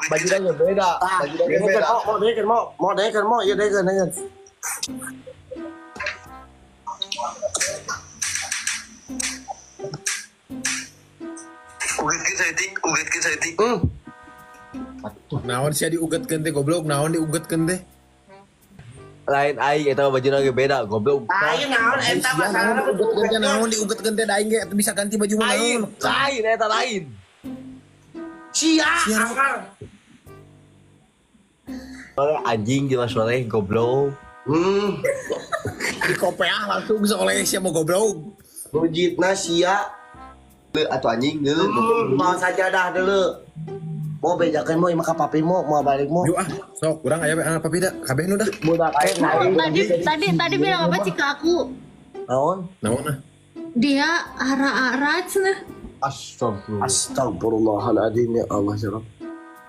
bajunya beda. Bajunya beda. Mau deketin, iya deketin. Ugetkeun saeutik. Naon sih diugetkeun teh goblok, naon diugetkeun teh? Lain aing eta bajunya ge beda, goblok. Ayo naon eta masalah Naon diugetkeun teh daing ge bisa ganti baju mah naon? Lain eta lain. Sia angkar. Oleh anjing jelas oleh goblok. Di kopeah langsung bisa oleh siapa goblok. Bujitna sia. Atuh anjing geuleuh. Mau sajadah dulu. Mau bejakeun mau imah ka papi mau balik mau. Yuk sok kurang aya apa pida kabeh nu dah. Budak aing Tadi bilang apa sih ke aku? Naon? Naon ah? Dia ara-ara cenah. Astagfirullah. Astagfirullahaladzim ya Allah ya Rabb.